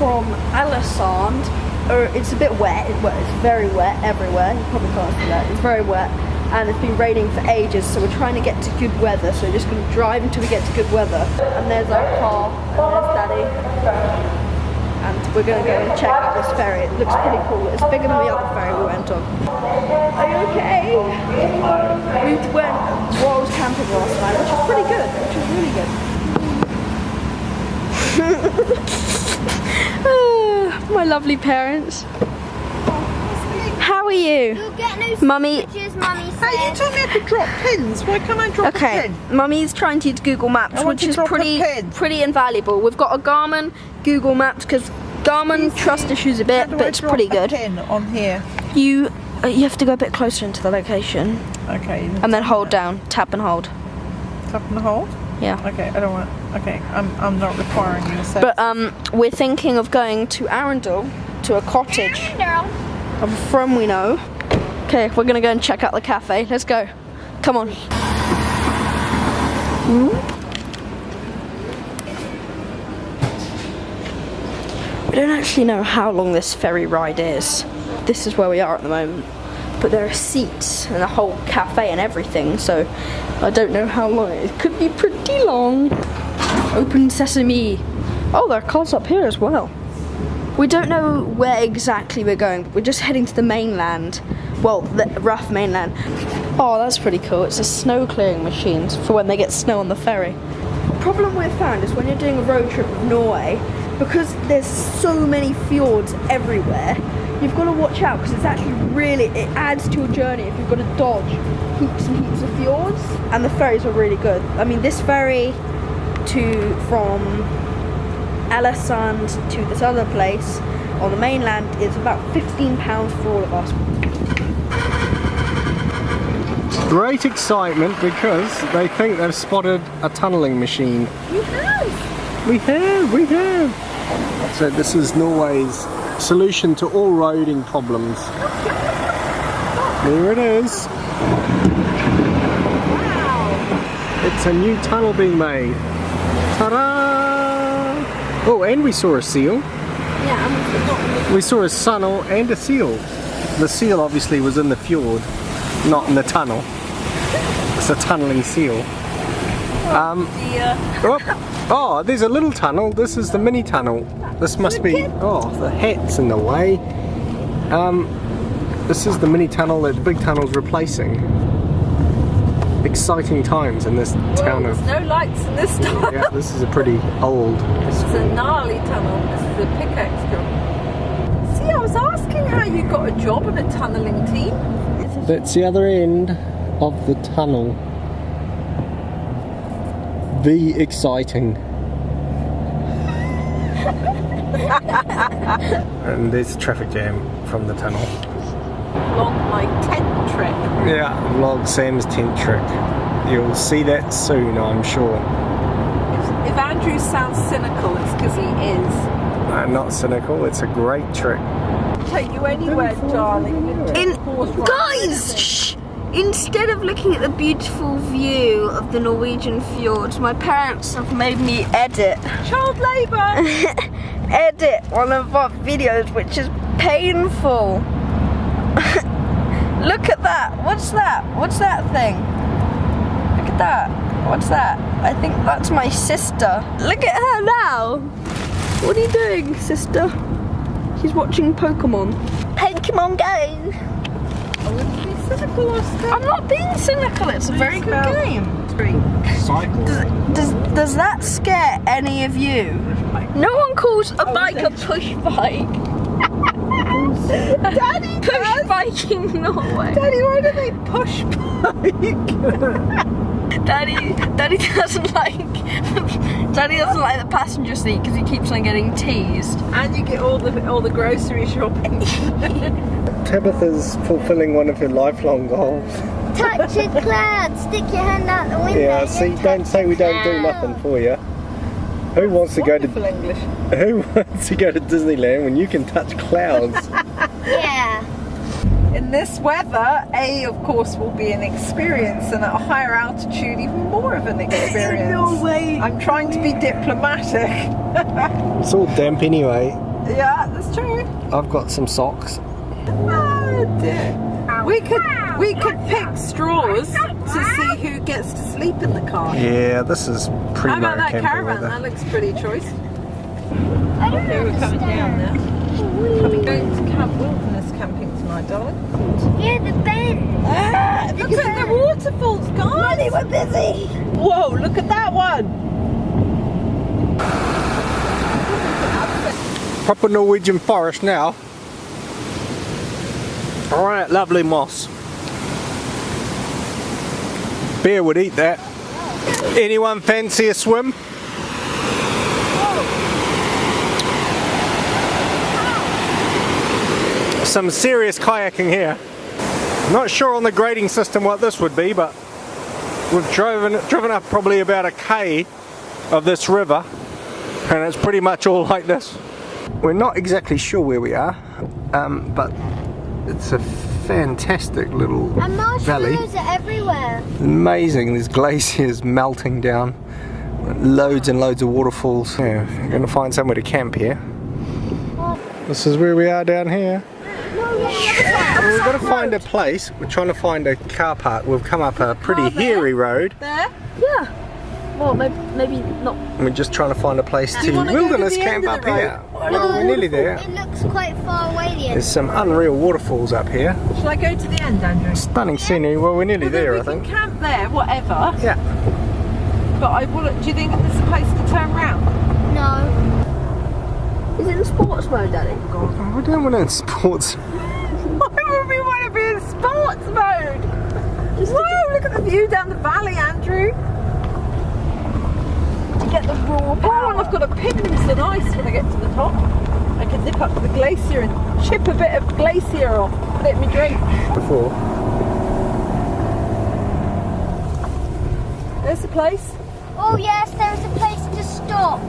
from Alisand. It's a bit wet. It's very wet everywhere. You probably can't see that. It's very wet, and it's been raining for ages. So we're trying to get to good weather. So we're just going to drive until we get to good weather. And there's our car. And there's Daddy. And we're going to go and check out this ferry. It looks pretty cool. It's bigger than the other ferry we went on. Are you okay? We went Royals camping last night, which was pretty good. Which was really good. My lovely parents. How are you? You'll get no Mummy. pictures, Mummy said. Hey, you told me I could drop pins. Why can't I drop a pin? Mummy's trying to use Google Maps, I want which to is drop a pin. pretty invaluable. We've got a Garmin Google Maps because Garmin trust issues a bit, but it's pretty good. Pin on here. You have to go a bit closer into the location. Okay. And then hold down, tap and hold. Tap and hold. Yeah. Okay, I don't want. Okay, I'm not requiring you to say. But we're thinking of going to Arundel to a cottage of a friend we know. Okay, we're gonna go and check out the cafe. Let's go. Come on. We don't actually know how long this ferry ride is. This is where we are at the moment. But there are seats and a whole cafe and everything, so I don't know how long. It could be pretty long. Open sesame. Oh, there are cars up here as well. We don't know where exactly we're going. We're just heading to the mainland. Well, the rough mainland. Oh, that's pretty cool. It's a snow clearing machine for when they get snow on the ferry. The problem we've found is when you're doing a road trip of Norway, because there's so many fjords everywhere, you've got to watch out because it's actually really, it adds to your journey if you've got to dodge heaps and heaps of fjords. And the ferries are really good. I mean, this ferry from Alisand to this other place on the mainland is about £15 for all of us. Great excitement because they think they've spotted a tunnelling machine. We have! We have! So this is Norway's solution to all roading problems. Here it is. Wow! It's a new tunnel being made. Ta-da! Oh, and we saw a seal. Yeah, we saw a sunnel and a seal. The seal obviously was in the fjord, not in the tunnel. It's a tunnelling seal. Oh, there's a little tunnel. This is the mini tunnel. This must be. Oh, the hat's in the way. This is the mini tunnel that the big tunnel's replacing. Exciting times in this town of. There's no lights in this tunnel. Yeah, this is a pretty old. This is a gnarly tunnel. This is a pickaxe job. See, I was asking how you got a job in a tunnelling team. That's the other end of the tunnel. Be exciting. And there's a traffic jam from the tunnel. Vlog my tent trip. Yeah, vlog Sam's tent trip. You'll see that soon, I'm sure. If Andrew sounds cynical, it's because he is. I'm not cynical, it's a great trick. Take you anywhere, darling. Guys! Shh! Instead of looking at the beautiful view of the Norwegian fjords, my parents have made me edit. Child labour! Edit one of our videos, which is painful. Look at that! What's that? What's that thing? Look at that. What's that? I think that's my sister. Look at her now! What are you doing, sister? She's watching Pokemon. Pokemon Go! I wouldn't be cynical, Oscar. I'm not being cynical, it's a very good game. Cycle. Does that scare any of you? No one calls a bike a push bike. Daddy Push biking Norway. Daddy, why do they push bike? Daddy doesn't like the passenger seat because he keeps on getting teased. And you get all the grocery shopping. Tabitha's fulfilling one of her lifelong goals. Touch a cloud, stick your hand out the window. Yeah, see, don't say we don't do nothing for you. Who wants to go to English. Who wants to go to Disneyland when you can touch clouds? Yeah. In this weather, of course, will be an experience, and at a higher altitude, even more of an experience. No way. I'm trying to be diplomatic. It's all damp anyway. Yeah, that's true. I've got some socks. Oh dear. We could pick straws to see who gets to sleep in the car. Yeah, this is pretty How about that camping caravan? weather. That looks pretty choice. I don't Okay, we're coming down understand. now. Going to Camp Wilderness camping tonight, darling. Yeah, the bend. Look at the waterfalls, guys. We're busy. Whoa, look at that one. Proper Norwegian forest now. Alright, lovely moss. Bear would eat that. Anyone fancy a swim? Some serious kayaking here. Not sure on the grading system what this would be, but we've driven up probably about a K of this river, and it's pretty much all like this. We're not exactly sure where we are, but it's a fantastic little And valley. marshmallows are everywhere. Amazing, there's glaciers melting down, loads and loads of waterfalls. Yeah, we're going to find somewhere to camp here. This is where we are down here. We've got to find a place. We're trying to find a car park. We've come up a pretty hairy road. There. Yeah. Well, maybe not. We're just trying to find a place you to wanna go to wilderness the camp end of up the road? here. Well, we're nearly there. It looks quite far away, the There's some unreal waterfalls up here. Shall I go to the end, Andrew? Stunning scenery. Well, we're nearly there, I We think. can camp there, whatever. Yeah. But do you think there's a place to turn round? No. Is it in sports mode, Daddy? We don't want to in sports. Why would we want to be in sports mode? Whoa, look at the view down the valley, Andrew. To get the raw Oh, and I've got to pin in some ice when I get to the top. I can dip up to the glacier and chip a bit of glacier off, put it in my drink. Before. There's the place. Oh yes, there's a place to stop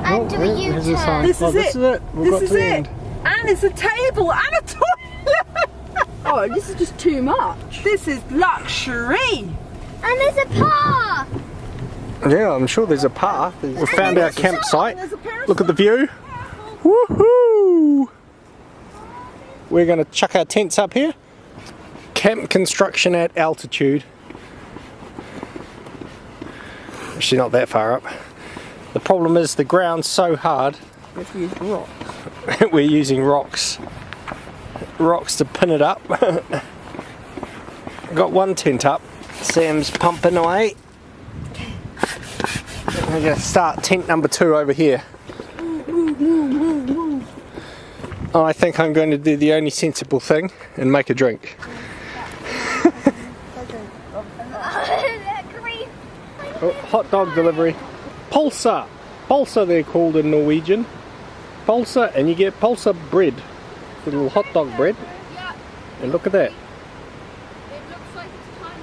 and do a here's a sign. U-turn. This Oh, is this it. is it. We've got This to is the it. end. And it's a table and a toilet. Oh, this is just too much. This is luxury. And there's a park. Yeah, I'm sure there's a path. We found our campsite. There's a parasol. Look at the view. Woohoo! We're going to chuck our tents up here. Camp construction at altitude. Actually not that far up. The problem is the ground's so hard. We have to use rocks. We're using rocks to pin it up. Got one tent up. Sam's pumping away. We're going to start tent number 2 over here. I think I'm going to do the only sensible thing and make a drink. Oh, hot dog delivery. Pulsa. Pulsa they're called in Norwegian. Pulsa, and you get pulsa bread. The little hot dog bread. And look at that.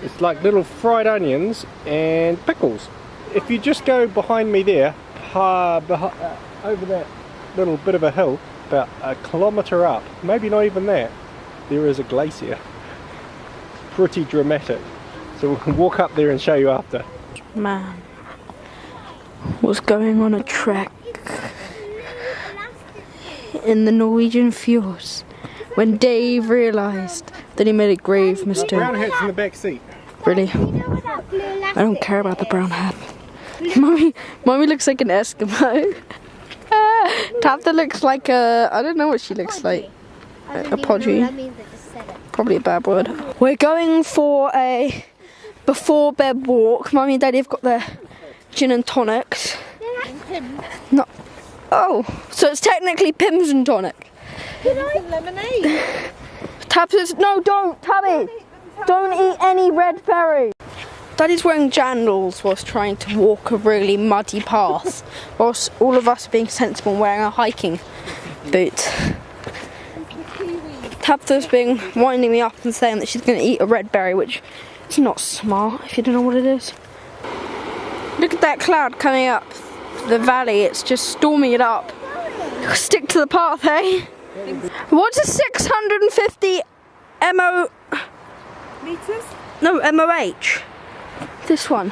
It's like little fried onions and pickles. If you just go behind me there, over that little bit of a hill, about a kilometre up, maybe not even that, there is a glacier. Pretty dramatic. So we'll walk up there and show you after. Man was going on a trek in the Norwegian fjords when Dave realised that he made a grave Brown mistake. hat's in the back seat. Really? I don't care about the brown hat. Mommy looks like an Eskimo. Tabitha looks like a, I don't know what she looks like. A podgy. Probably a bad word. We're going for a before bed walk. Mummy and Daddy have got their gin and tonics. No. Oh, so it's technically Pims and tonic. Lemonade. Tabitha's, no, don't, Tabby. Don't eat any red berry. Daddy's wearing jandals whilst trying to walk a really muddy path, whilst all of us being sensible and wearing our hiking boots. Tabitha's been winding me up and saying that she's going to eat a red berry, which is not smart if you don't know what it is. Look at that cloud coming up the valley, it's just storming it up. Stick to the path, eh? What's a 650 Meters? No, MOH. This one.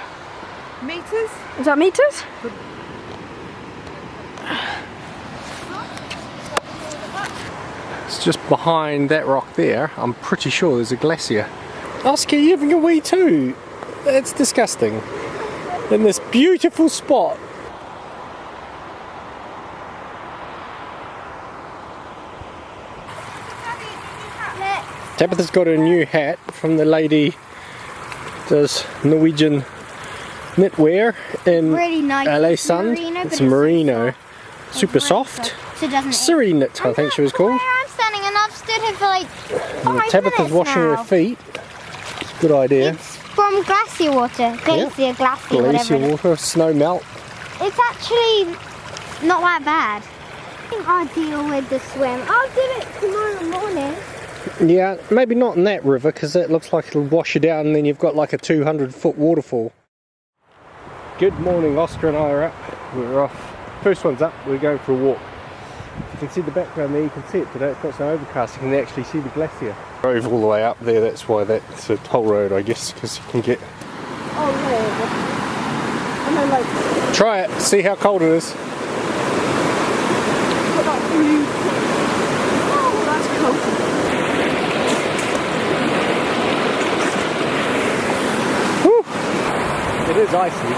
Meters? Is that meters? It's just behind that rock there. I'm pretty sure there's a glacier. Oscar, you're having a wee too. That's disgusting. In this beautiful spot. Tabitha's got a new hat from the lady does Norwegian knitwear in Really nice. LA Sun. Merino, It's but merino. Super soft. So it doesn't Siri knit, I think she was called. I'm standing and I've stood here for like 5 Tabitha's minutes washing now. her feet. Good idea. It's from glacier water. Glacier, glacier, whatever. Glacier it is. water, snow melt. It's actually not that bad. I think I'll deal with the swim. I'll do it tomorrow morning. Yeah, maybe not in that river because it looks like it'll wash you down and then you've got like a 200-foot waterfall. Good morning, Oscar and I are up. We're off. First one's up, we're going for a walk. You can see the background there, you can see it today, it's not so overcast, you can actually see the glacier. Drove all the way up there, that's why that's a toll road I guess, because you can get... Oh Lord. And then like... Try it, see how cold it is. Oh, that's cold. It is icy.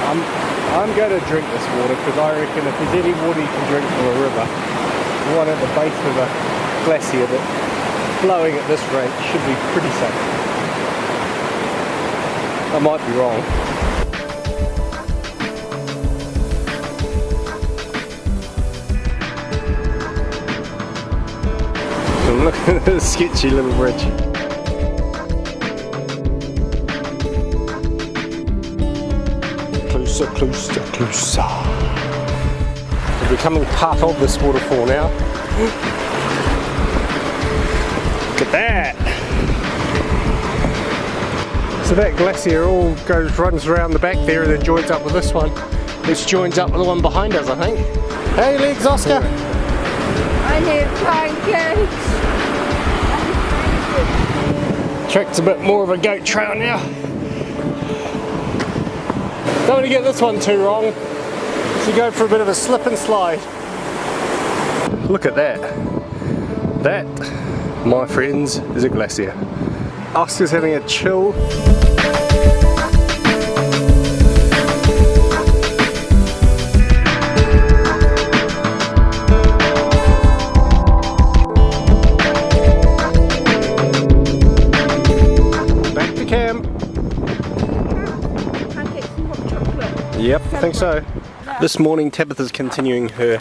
I'm going to drink this water because I reckon if there's any water you can drink from a river, the one at the base of a glacier that's flowing at this rate should be pretty safe. I might be wrong. Look at this sketchy little bridge. Closer, closer, closer. We're becoming part of this waterfall now. Look at that! So that glacier all runs around the back there and then joins up with this one, which joins up with the one behind us, I think. Hey legs, Oscar! I need pancakes. Track's a bit more of a goat trail now. Don't want to get this one too wrong, so you go for a bit of a slip and slide. Look at that. That, my friends, is a glacier. Oscar's having a chill. Back to camp. Yep, I think so. This morning Tabitha's continuing her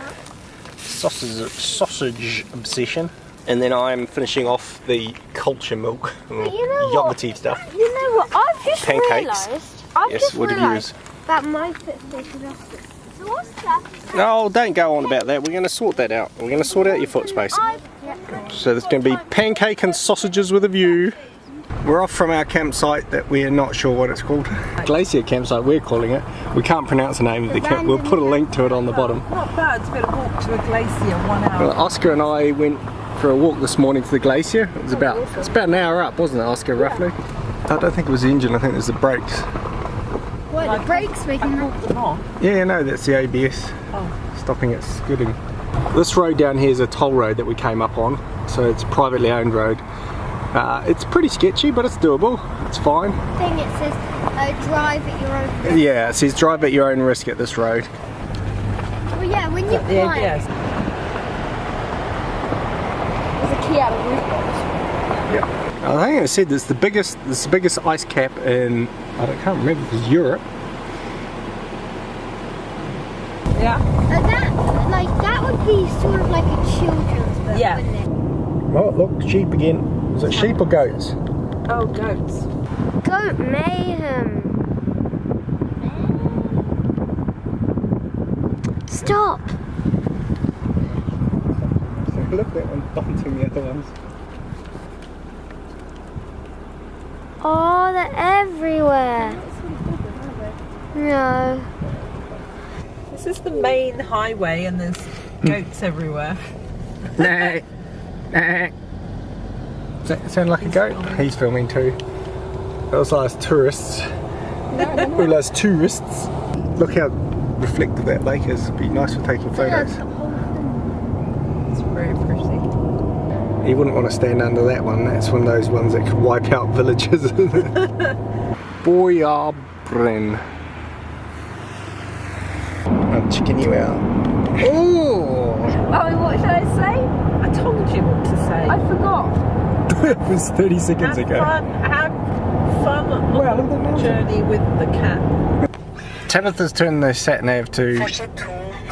sausage obsession, and then I'm finishing off the culture milk, yogurty stuff. You know what? I've just Pancakes. realised. What did you use? That my footsteps is off. So what's that? No, don't go on about that. We're going to sort that out. We're going to sort out your foot space. So there's going to be pancake and sausages with a view. We're off from our campsite that we're not sure what it's called. Glacier campsite, we're calling it. We can't pronounce the name of the camp. We'll put a link to it on the bottom. Not bad, it's better walk to a glacier 1 hour. Well, Oscar and I went for a walk this morning to the glacier. It's about an hour up, wasn't it, Oscar, roughly? I don't think it was the engine, I think it was the brakes. What, the brakes making that? Yeah, no, that's the ABS. Stopping it skidding. This road down here is a toll road that we came up on, so it's a privately owned road. It's pretty sketchy, but it's doable. It's fine. Thing it says, drive at your own risk. Yeah, it says drive at your own risk at this road. Well, yeah, when you climb. Yes. There's a key out of roof box. Yeah. I think I said this is the biggest ice cap in, I can't remember if it's Europe. Yeah. That would be sort of like a children's book, Yeah. wouldn't it? Oh, look, sheep again. Is it sheep or goats? Oh, goats. Goat mayhem. Stop. Look, that one's bumping the other ones. Oh, they're everywhere. No. This is the main highway and there's goats everywhere. Nah. Nah. Does that sound like a goat? He's filming too. Those last tourists. We last tourists. Look how reflective that lake is. It'd be nice for taking photos. You wouldn't want to stand under that one. That's one of those ones that could wipe out villages, isn't it? Boyabren. I'm checking you out. Oh! Oh, what should I say? I told you what to say. I forgot. It was 30 seconds ago. Have fun on the journey with the cat. Tabitha's turned the sat nav to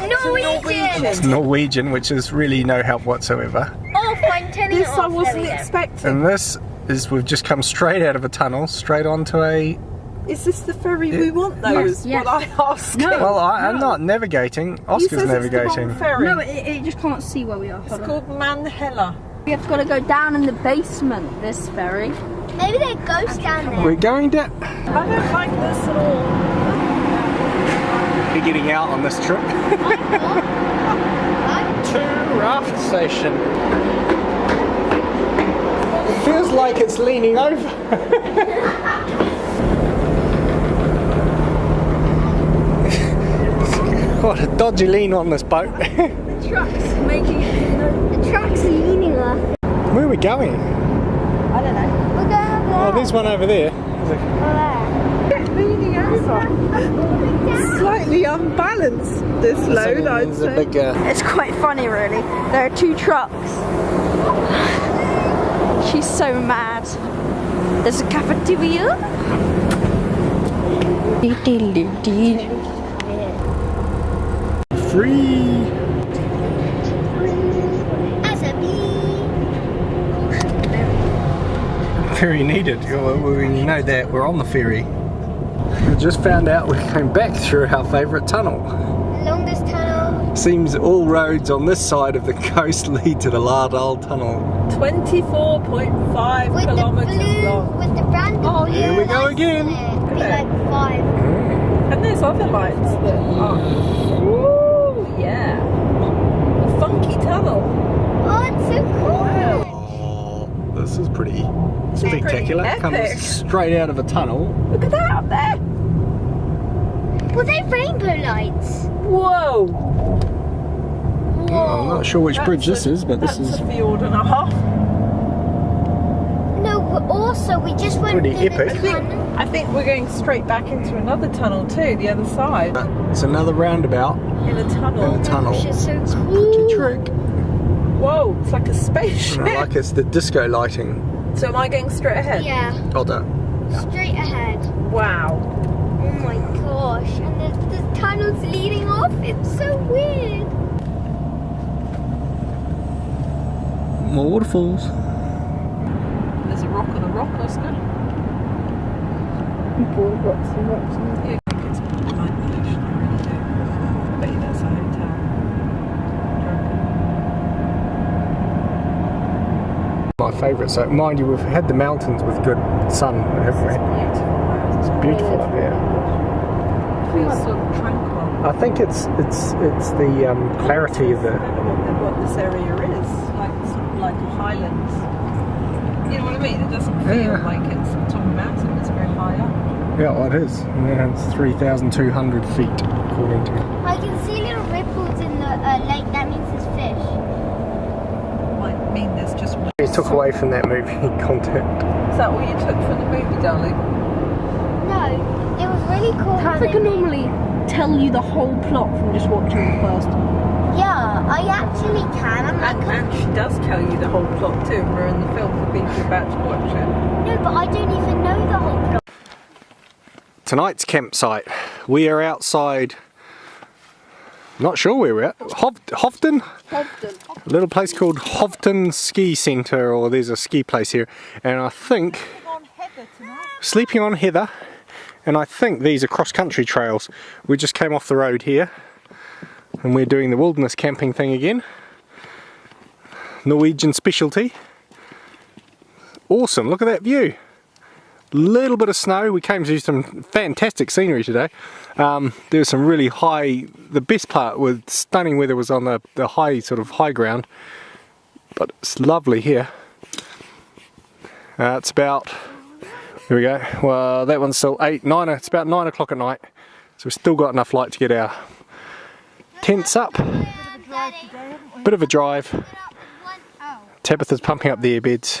Norwegian! it's Norwegian, which is really no help whatsoever. Oh, fine, turning This it I off. wasn't expecting. And this is, we've just come straight out of a tunnel, straight onto a... Is this the ferry we want though? Is Yes. what I asked. No. Well, I'm not navigating. He Oscar's says navigating. It's the wrong ferry. No, it just can't see where we are. It's Hold on. called Manhella. We have got to go down in the basement, this ferry. Maybe there's ghosts down there. We're going down. I don't like this at all. We're getting out on this trip. To raft station. It feels like it's leaning over. What a dodgy lean on this boat. The truck's making it. The truck's leaning us. Where are we going? I don't know. We're going Oh, there's one over there. Leaning over. Slightly unbalanced, this load, I'd There's a say. big, It's quite funny, really. There are two trucks. She's so mad. There's a cafeteria. free. As a bee. Ferry needed. Well, we know that we're on the ferry. We just found out we came back through our favourite tunnel. Longest tunnel. Seems all roads on this side of the coast lead to the Lardal Tunnel. 24.5 With the kilometres blue, long. with the brand new Oh, blue here we go lights again. in it. It'd be like 5. And there's other lights that are. Ooh, yeah. A funky tunnel. Oh, it's so cool. Oh, this is pretty spectacular. pretty Comes epic. straight out of a tunnel. Look at that up there. Were they rainbow lights? Whoa. I'm not sure which bridge this is, but this that's is a fjord and a half. No, but also we just went Pretty through the epic. tunnel. I think we're going straight back into another tunnel too, the other side. it's another roundabout In a tunnel. in a tunnel. Which is so Pretty cool. trick. Whoa, it's like a spaceship. And I like it's the disco lighting. So am I going straight ahead? Yeah, Hold on. straight ahead. Wow. Oh my gosh. And the tunnel's leading off. It's so weird. More waterfalls. There's a rock on a rock, Oscar. Yeah, I think it's like the ocean, I really do. I bet you that's a hotel. My favourite. So mind you, we've had the mountains with good sun, haven't we? It's beautiful up here. Feels sort of tranquil. I think it's the clarity of I the. don't know what this area is. Like sort of like highlands. You know what I mean? It doesn't feel Yeah. like it's on top of a mountain. It's very high up. Yeah, well, it is. Yeah, it's 3,200 feet, according to. I can see little ripples in the lake. That means there's fish. Might mean there's just. We took away from that movie Contact. Is that what you took from the movie, darling? No, it was really cool. how I they can made- normally tell you the whole plot from just watching the first. Yeah, I actually can. I'm like, And she does tell you the whole plot too. We're in the film for people about to watch it. no, but I don't even know the whole plot. Tonight's campsite. We are outside. Not sure where we're at. Hovden? A little place called Hovden Ski Centre, or there's a ski place here. And I think On Heather tonight. sleeping on heather, and I think these are cross-country trails. We just came off the road here, and we're doing the wilderness camping thing again. Norwegian specialty. Awesome, look at that view. Little bit of snow. We came to some fantastic scenery today. There was some really high, the best part with stunning weather was on the high, sort of high ground, but it's lovely here. It's about, here we go, well that one's still 9, it's about 9 o'clock at night, so we've still got enough light to get our tents up. Bit of a drive. Tabitha's pumping up the airbeds.